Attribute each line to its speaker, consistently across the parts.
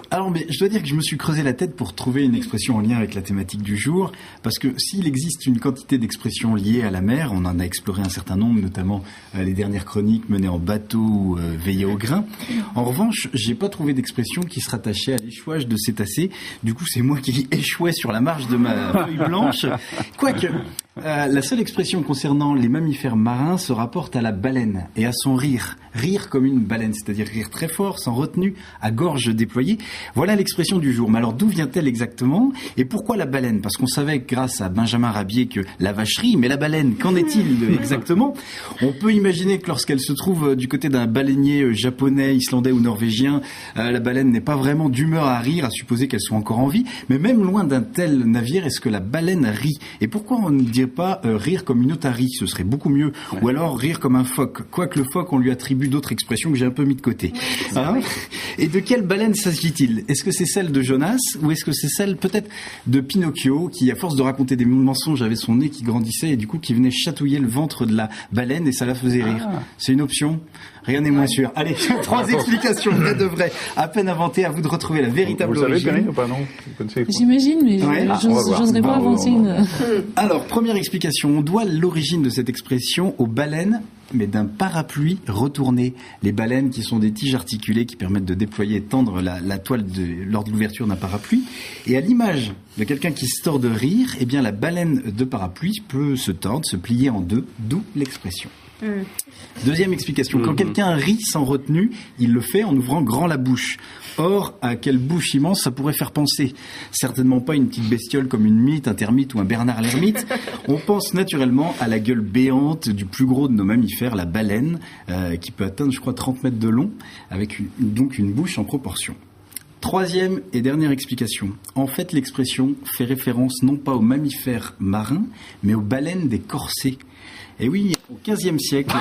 Speaker 1: Alors, mais je dois dire que je me suis creusé la tête pour trouver une expression en lien avec la thématique du jour, parce que s'il existe une quantité d'expressions liées à la mer, on en a exploré un certain nombre, notamment les dernières chroniques menées en bateau ou veillées au grain. En revanche, j'ai pas trouvé d'expression qui se rattachait à l'échouage de cétacés. Du coup, c'est moi qui échouais sur la marge de ma feuille blanche. Quoique, la seule expression concernant les mammifères marins se rapporte à la baleine et à son rire. Rire comme une baleine, c'est-à-dire rire très fort, sans retenue, à gorge déployée. Voilà l'expression du jour. Mais alors d'où vient-elle exactement? Et pourquoi la baleine? Parce qu'on savait grâce à Benjamin Rabier que la vache rit, mais la baleine, qu'en est-il exactement? On peut imaginer que lorsqu'elle se trouve du côté d'un baleinier japonais, islandais ou norvégien, la baleine n'est pas vraiment d'humeur à rire, à supposer qu'elle soit encore en vie. Mais même loin d'un tel navire, est-ce que la baleine rit? Et pourquoi on ne dirait pas rire comme une otarie? Ce serait beaucoup mieux. Ouais. Ou alors rire comme un phoque. Quoique le phoque, on lui attribue d'autres expressions que j'ai un peu mis de côté. Hein? Et de quelle baleine s'agit-il? Est-ce que c'est celle de Jonas ou est-ce que c'est celle peut-être de Pinocchio qui, à force de raconter des mensonges, avait son nez qui grandissait et du coup qui venait chatouiller le ventre de la baleine et ça la faisait rire? C'est une option? Rien n'est moins sûr. Allez, 3 explications vraies de vraies, à peine inventées, à vous de retrouver la véritable origine.
Speaker 2: Vous le savez, ou pas, non?
Speaker 3: J'imagine, mais j'oserais pas avancer une...
Speaker 1: Alors, première explication, on doit l'origine de cette expression aux baleines, mais d'un parapluie retourné. Les baleines qui sont des tiges articulées qui permettent de déployer et tendre la toile lors de l'ouverture d'un parapluie. Et à l'image de quelqu'un qui se tord de rire, eh bien la baleine de parapluie peut se tordre, se plier en deux, d'où l'expression. Deuxième explication, quand quelqu'un rit sans retenue, il le fait en ouvrant grand la bouche. Or, à quelle bouche immense ça pourrait faire penser? Certainement pas une petite bestiole comme une mythe, un termite ou un Bernard l'ermite. On pense naturellement à la gueule béante du plus gros de nos mammifères, la baleine, qui peut atteindre, je crois, 30 mètres de long, avec donc une bouche en proportion. Troisième et dernière explication. En fait, l'expression fait référence non pas aux mammifères marins, mais aux baleines des corsets. Et oui, au XVe siècle,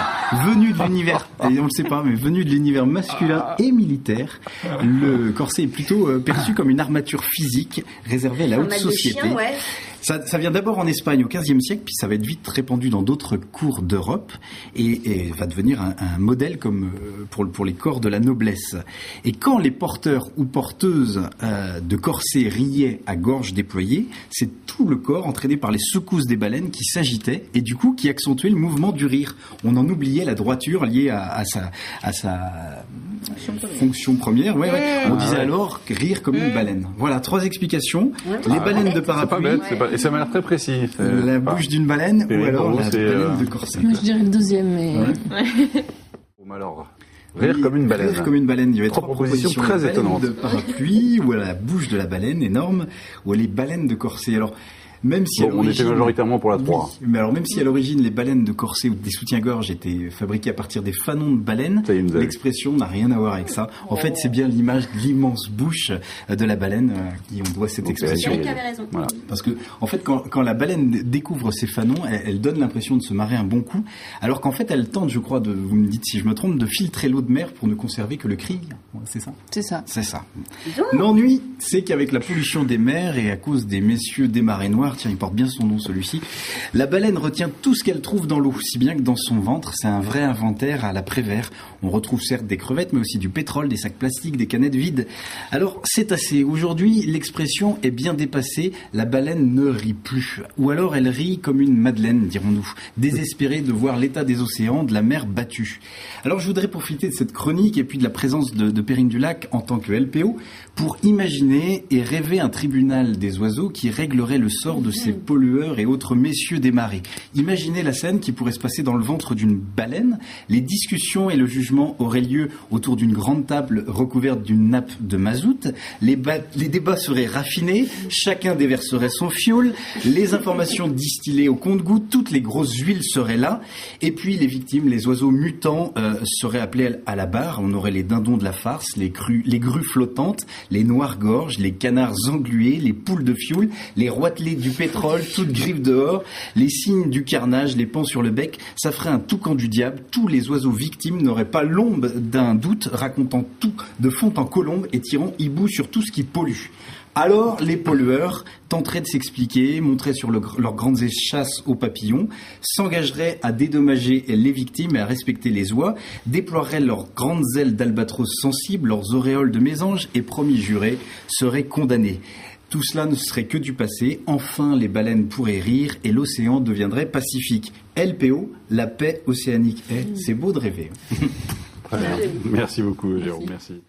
Speaker 1: venu de l'univers, et on ne le sait pas, mais venu de l'univers masculin et militaire, le corset est plutôt perçu comme une armature physique réservée à la haute société. Chien, ouais. Ça vient d'abord en Espagne au XVe siècle, puis ça va être vite répandu dans d'autres cours d'Europe et va devenir un modèle comme pour les corps de la noblesse. Et quand les porteurs ou porteuses de corsets riaient à gorge déployée, c'est tout le corps entraîné par les secousses des baleines qui s'agitait et du coup qui accentuait le mouvement du rire. On en oubliait la droiture liée à sa fonction première. Ouais. On disait alors rire comme une baleine. Voilà, 3 explications. Les baleines de parapluie.
Speaker 2: C'est pas bête, et ça m'a l'air très précis.
Speaker 1: La bouche d'une baleine ou alors la baleine de corset.
Speaker 3: Moi je dirais le deuxième, mais...
Speaker 2: Alors, rire comme une baleine.
Speaker 1: Rire comme une baleine. Il y avait 3
Speaker 2: propositions très étonnantes.
Speaker 1: De parapluie ou à la bouche de la baleine énorme ou à les baleines de corset. Alors, même si
Speaker 2: on était majoritairement pour la 3.
Speaker 1: Oui, mais alors même si à l'origine les baleines de corset ou des soutiens-gorge étaient fabriquées à partir des fanons de baleine, l'expression n'a rien à voir avec ça. En fait, c'est bien l'image de l'immense bouche de la baleine qui on doit cette expression.
Speaker 4: Eric avait raison.
Speaker 1: Voilà. Parce que en fait, quand la baleine découvre ses fanons, elle donne l'impression de se marrer un bon coup, alors qu'en fait, elle tente, je crois, vous me dites si je me trompe, de filtrer l'eau de mer pour ne conserver que le krill. C'est ça?
Speaker 3: C'est ça.
Speaker 1: C'est ça. L'ennui, c'est qu'avec la pollution des mers et à cause des messieurs des marées noires, tiens, il porte bien son nom celui-ci, la baleine retient tout ce qu'elle trouve dans l'eau, si bien que dans son ventre, c'est un vrai inventaire à la Prévert. On retrouve certes des crevettes, mais aussi du pétrole, des sacs plastiques, des canettes vides. Alors, c'est assez. Aujourd'hui, l'expression est bien dépassée, la baleine ne rit plus. Ou alors, elle rit comme une madeleine, dirons-nous, désespérée de voir l'état des océans, de la mer battue. Alors, je voudrais profiter de cette chronique et puis de la présence de Perrine Dulac en tant que LPO pour imaginer et rêver un tribunal des oiseaux qui réglerait le sort de ces pollueurs et autres messieurs des marées. Imaginez la scène qui pourrait se passer dans le ventre d'une baleine. Les discussions et le jugement auraient lieu autour d'une grande table recouverte d'une nappe de mazout. Les débats seraient raffinés, chacun déverserait son fioul, les informations distillées au compte-gouttes, toutes les grosses huiles seraient là, et puis les victimes, les oiseaux mutants seraient appelés à la barre. On aurait les dindons de la farce, les grues flottantes, les noires-gorges, les canards englués, les poules de fioul, les roitelets du pétrole, toutes griffes dehors, les signes du carnage, les pans sur le bec, ça ferait un toucan du diable. Tous les oiseaux victimes n'auraient pas l'ombre d'un doute, racontant tout de fond en colombe et tirant hibou sur tout ce qui pollue. Alors, les pollueurs tenteraient de s'expliquer, montreraient sur leurs grandes échasses aux papillons, s'engageraient à dédommager les victimes et à respecter les oies, déploieraient leurs grandes ailes d'albatros sensibles, leurs auréoles de mésanges et, promis jurés, seraient condamnés. Tout cela ne serait que du passé. Enfin, les baleines pourraient rire et l'océan deviendrait pacifique. LPO, la paix océanique. C'est beau de rêver.
Speaker 2: Très bien. Merci beaucoup, Jérôme. Merci.